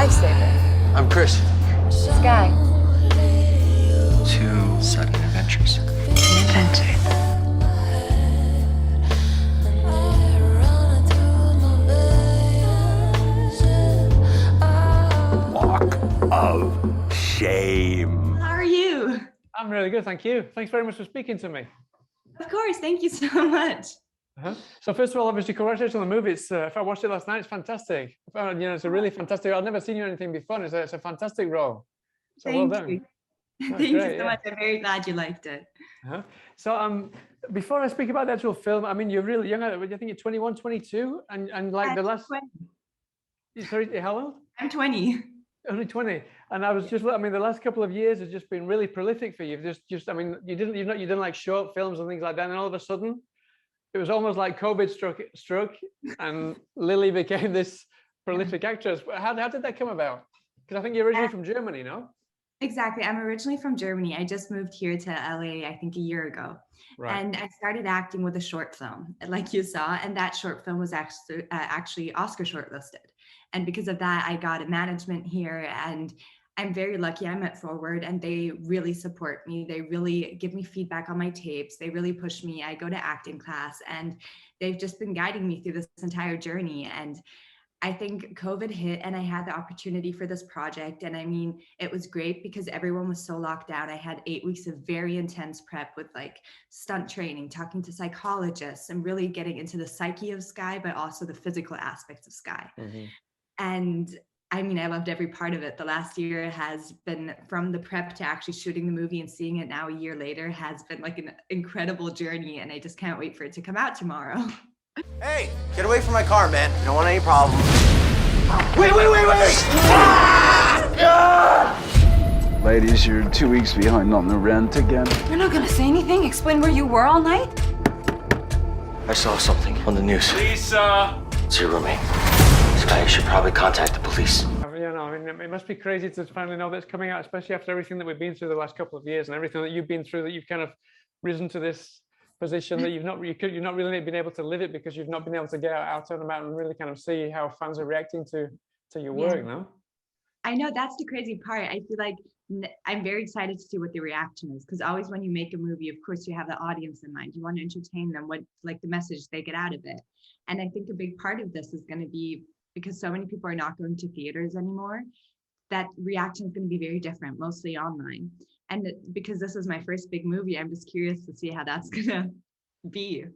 Lifesaver. I'm Chris. Sky. Two sudden adventures. Adventure. Walk of shame. How are you? I'm really good, thank you. Thanks very much for speaking to me. Of course, thank you so much. So first of all, obviously, congratulations on the movie. If I watched it last night, it's fantastic. It's a really fantastic. I've never seen you in anything before. It's a fantastic role. So Thank well done. you. That's Thank great, you so much. I'm very glad you liked it. So before I speak about the actual film, I mean, you're really young. I think you're 21, 22, and like the last. 20. Sorry, how old? I'm 20. Only 20. And I was just, I mean, the last couple of years has just been really prolific for you. I mean, you didn't like short films and things like that, and all of a sudden, it was almost like COVID struck, and Lily became this prolific actress. How did that come about? Because I think you're originally from Germany, no? Exactly. I'm originally from Germany. I just moved here to LA, I think a year ago. Right. And I started acting with a short film, like you saw, and that short film was actually Oscar shortlisted. And because of that, I got a management here, and I'm very lucky. I'm at Forward, and they really support me. They really give me feedback on my tapes. They really push me. I go to acting class, and they've just been guiding me through this entire journey. And I think COVID hit, and I had the opportunity for this project. And I mean, it was great because everyone was so locked down. I had 8 weeks of very intense prep with like stunt training, talking to psychologists, and really getting into the psyche of Sky, but also the physical aspects of Sky. Mm-hmm. And I mean, I loved every part of it. The last year has been, from the prep to actually shooting the movie and seeing it now a year later, has been like an incredible journey. And I just can't wait for it to come out tomorrow. Hey, get away from my car, man. You don't want any problems. Wait! Ladies, you're 2 weeks behind on the rent again. You're not gonna say anything? Explain where you were all night? I saw something on the news. Lisa! It's your roommate. Sky, you should probably contact the police. I mean, it must be crazy to finally know that it's coming out, especially after everything that we've been through the last couple of years and everything that you've been through, that you've kind of risen to this position that you've not really been able to live it because you've not been able to get out on the mountain and really kind of see how fans are reacting to your work, no? I know, that's the crazy part. I feel like I'm very excited to see what the reaction is, because always when you make a movie, of course, you have the audience in mind. You want to entertain them, what like the message they get out of it. And I think a big part of this is going to be, because so many people are not going to theaters anymore, that reaction is going to be very different, mostly online. And because this is my first big movie, I'm just curious to see how that's going to be.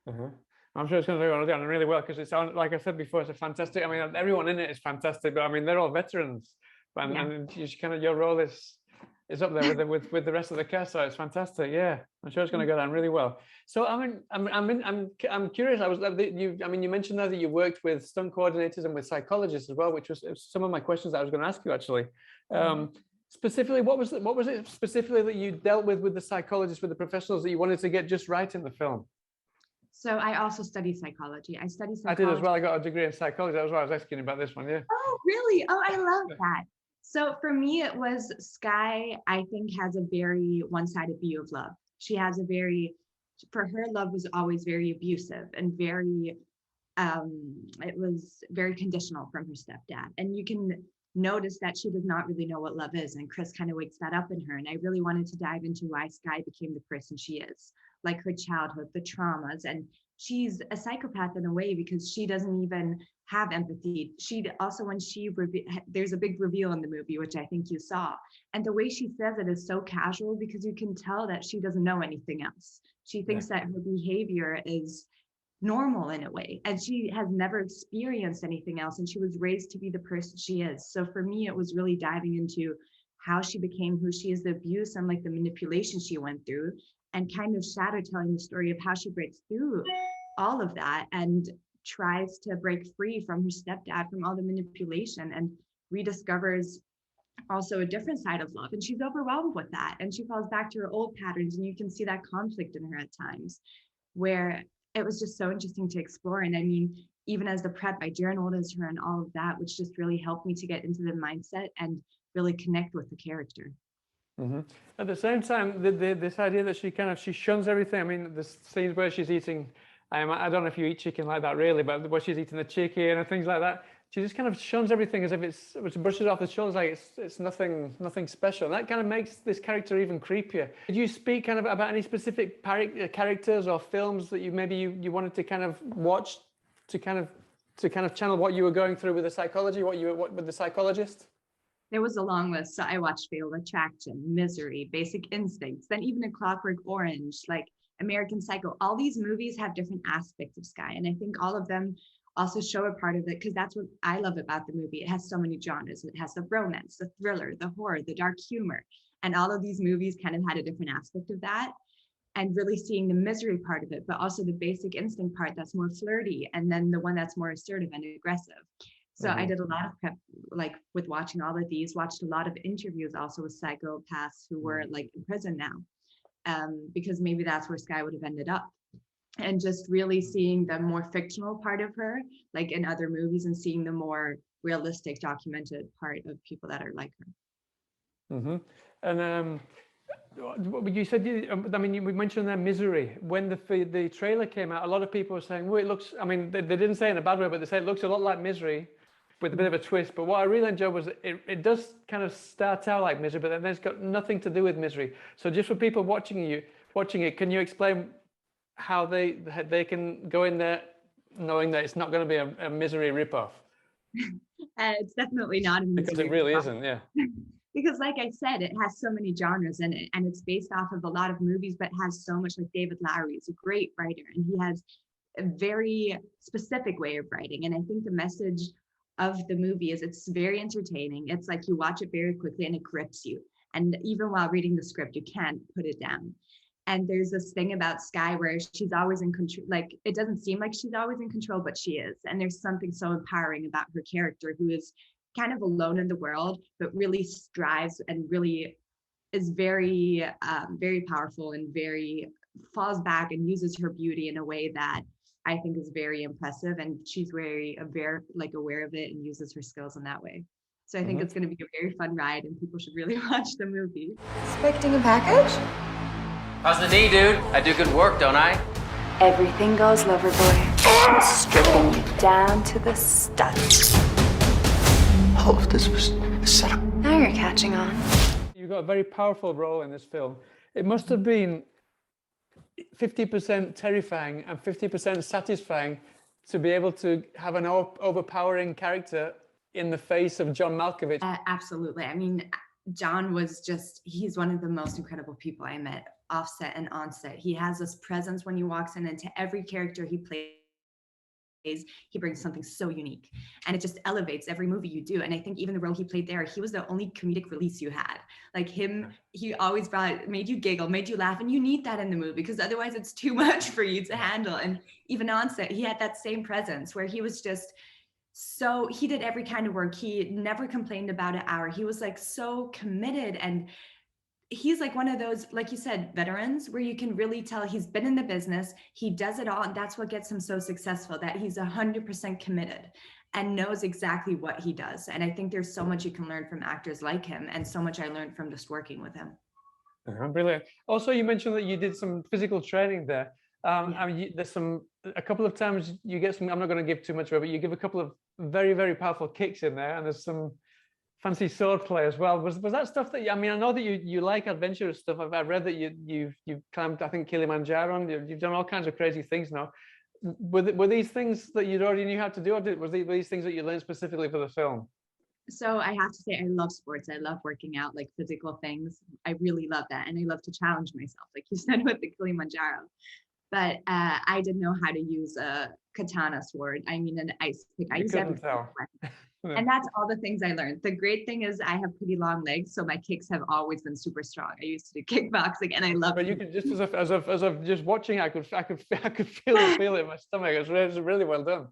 I'm sure it's going to go down really well, because it's, like I said before, it's a fantastic, I mean, everyone in it is fantastic, but I mean, they're all veterans. And your role is up there with the rest of the cast, so it's fantastic. Yeah, I'm sure it's going to go down really well. So I mean, I'm curious. You mentioned there that you worked with stunt coordinators and with psychologists as well, which was some of my questions that I was going to ask you actually. Specifically, what was it specifically that you dealt with the psychologists, with the professionals that you wanted to get just right in the film? So I also study psychology. I study psychology. I did as well. I got a degree in psychology. That was why I was asking about this one. Yeah. Oh, really? Oh, I love that. So for me, it was Sky, I think, has a very one-sided view of love. She has for her, love was always very abusive and very, it was very conditional from her stepdad. And you can notice that she does not really know what love is. And Chris kind of wakes that up in her. And I really wanted to dive into why Sky became the person she is, like her childhood, the traumas. And she's a psychopath in a way because she doesn't even have empathy. She also, when there's a big reveal in the movie, which I think you saw, and the way she says it is so casual because you can tell that she doesn't know anything else. She thinks that her behavior is normal in a way, and she has never experienced anything else, and she was raised to be the person she is. So for me, it was really diving into how she became who she is, the abuse and like the manipulation she went through, and kind of shadow telling the story of how she breaks through all of that and tries to break free from her stepdad, from all the manipulation, and rediscovers also a different side of love. And she's overwhelmed with that, and she falls back to her old patterns, and you can see that conflict in her at times, where it was just so interesting to explore. And I mean, even as the prep, I journaled as her and all of that, which just really helped me to get into the mindset and really connect with the character. At the same time, this idea that she shuns everything. I mean, the scenes where she's eating, I don't know if you eat chicken like that really, but where she's eating the chicken and things like that, she just kind of shuns everything as if it's brushes off the shoulders like it's nothing special. And that kind of makes this character even creepier. Did you speak kind of about any specific characters or films that you wanted to kind of watch to kind of channel what you were going through with the psychology, what with the psychologist? There was a long list. So I watched Fatal Attraction, Misery, Basic Instincts, then even A Clockwork Orange, like American Psycho. All these movies have different aspects of Sky. And I think all of them also show a part of it, because that's what I love about the movie. It has so many genres. It has the romance, the thriller, the horror, the dark humor. And all of these movies kind of had a different aspect of that. And really seeing the misery part of it, but also the Basic Instinct part that's more flirty, and then the one that's more assertive and aggressive. So I did a lot of prep, like with watching all of these, watched a lot of interviews also with psychopaths who were like in prison now, because maybe that's where Sky would have ended up. And just really seeing the more fictional part of her, like in other movies, and seeing the more realistic, documented part of people that are like her. And you said, I mean, we mentioned their Misery. When the trailer came out, a lot of people were saying, well, it looks, I mean, they didn't say it in a bad way, but they said it looks a lot like Misery with a bit of a twist. But what I really enjoyed was it does kind of start out like Misery, but then it's got nothing to do with Misery. So just for people watching it, can you explain how they can go in there knowing that it's not going to be a Misery ripoff? It's definitely not a Misery because it really ripoff. isn't, yeah. Because like I said, it has so many genres in it, and it's based off of a lot of movies, but has so much, like David Loughery is a great writer, and he has a very specific way of writing. And I think the message of the movie is it's very entertaining. It's like you watch it very quickly and it grips you. And even while reading the script, you can't put it down. And there's this thing about Sky where she's always in control. Like, it doesn't seem like she's always in control, but she is. And there's something so empowering about her character, who is kind of alone in the world, but really strives and really is very, very powerful, and very falls back and uses her beauty in a way that I think is very impressive. And she's very aware of it, and uses her skills in that way. So I think it's going to be a very fun ride, and people should really watch the movie. Expecting a package? How's the knee, dude? I do good work, don't I? Everything goes, lover boy. Stripping you down to the studs. All of this was set up. Now you're catching on. You've got a very powerful role in this film. It must have been 50% terrifying and 50% satisfying to be able to have an overpowering character in the face of John Malkovich. Absolutely. I mean, John was he's one of the most incredible people I met, offset and onset. He has this presence when he walks in, and to every character he plays, he brings something so unique, and it just elevates every movie you do. And I think even the role he played there, he was the only comedic release you had. Like him, he always made you giggle, made you laugh, and you need that in the movie, because otherwise it's too much for you to handle. And even onset, he had that same presence where he was just he did every kind of work. He never complained about an hour. He was like so committed, and he's like one of those, like you said, veterans, where you can really tell he's been in the business, he does it all, and that's what gets him so successful, that he's 100% committed and knows exactly what he does. And I think there's so much you can learn from actors like him, and so much I learned from just working with him. Brilliant. Also, you mentioned that you did some physical training there. I mean, there's a couple of times you get some, I'm not going to give too much away, but you give a couple of very, very powerful kicks in there, and there's some fancy sword play as well. Was that stuff that I mean, I know that you like adventurous stuff. I've read that you've climbed, I think, Kilimanjaro, and you've done all kinds of crazy things now. Were these things that you'd already knew how to do, or were these things that you learned specifically for the film? So I have to say, I love sports. I love working out, like physical things. I really love that. And I love to challenge myself, like you said, with the Kilimanjaro. But I didn't know how to use a katana sword. I mean, an ice pick. I use everything. And that's all the things I learned. The great thing is I have pretty long legs, so my kicks have always been super strong. I used to do kickboxing, and I love it. But you could just as of just watching, I could feel it in my stomach. It was really well done.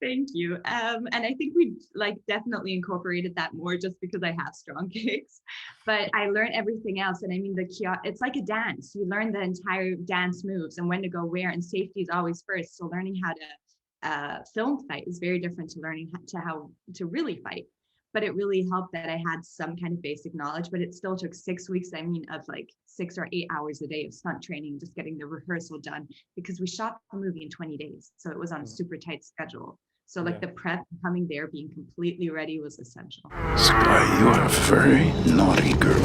Thank you. And I think we definitely incorporated that more just because I have strong kicks. But I learned everything else. And I mean, it's like a dance. You learn the entire dance moves and when to go where, and safety is always first. So learning how to film fight is very different to learning how to really fight. But it really helped that I had some kind of basic knowledge, but it still took 6 weeks, I mean, of like 6 or 8 hours a day of stunt training, just getting the rehearsal done, because we shot the movie in 20 days. So it was on a super tight schedule. So like the prep coming there, being completely ready was essential. Sky, you are a very naughty girl.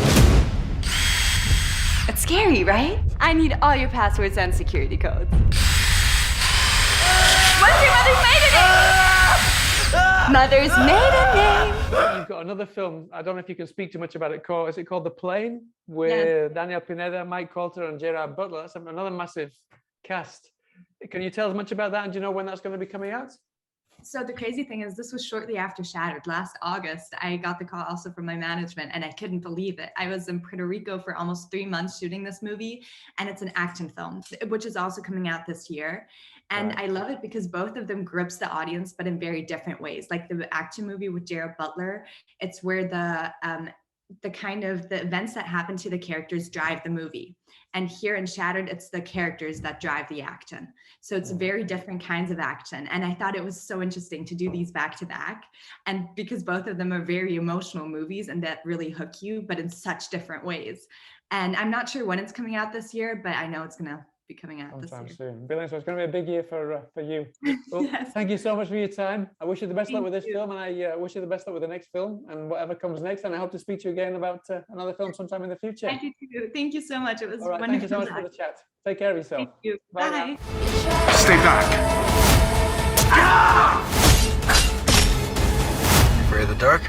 It's scary, right? I need all your passwords and security codes. What is your mother's maiden name? Mother's maiden name. You've got another film. I don't know if you can speak too much about it. Is it called The Plane? With Daniel Pineda, Mike Coulter, and Gerard Butler. That's another massive cast. Can you tell us much about that? And do you know when that's going to be coming out? So the crazy thing is this was shortly after Shattered. Last August, I got the call also from my management and I couldn't believe it. I was in Puerto Rico for almost 3 months shooting this movie, and it's an action film, which is also coming out this year. And I love it because both of them grips the audience, but in very different ways. Like the action movie with Gerard Butler, it's where the kind of the events that happen to the characters drive the movie. And here in Shattered, it's the characters that drive the action. So it's very different kinds of action. And I thought it was so interesting to do these back to back. And because both of them are very emotional movies and that really hook you, but in such different ways. And I'm not sure when it's coming out this year, but I know it's gonna be coming out this year. Soon. Brilliant. So it's going to be a big year for you. Well, Yes. Thank you so much for your time. I wish you the best luck with this film, and I wish you the best luck with the next film and whatever comes next. And I hope to speak to you again about another film sometime in the future. I do too. Thank you so much. It was All right. wonderful. Thank you so much for the chat. Take care of yourself. Thank you. Bye now. Bye. Stay back. Afraid of the dark?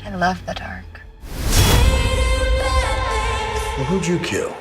I love the dark. Well, who'd you kill?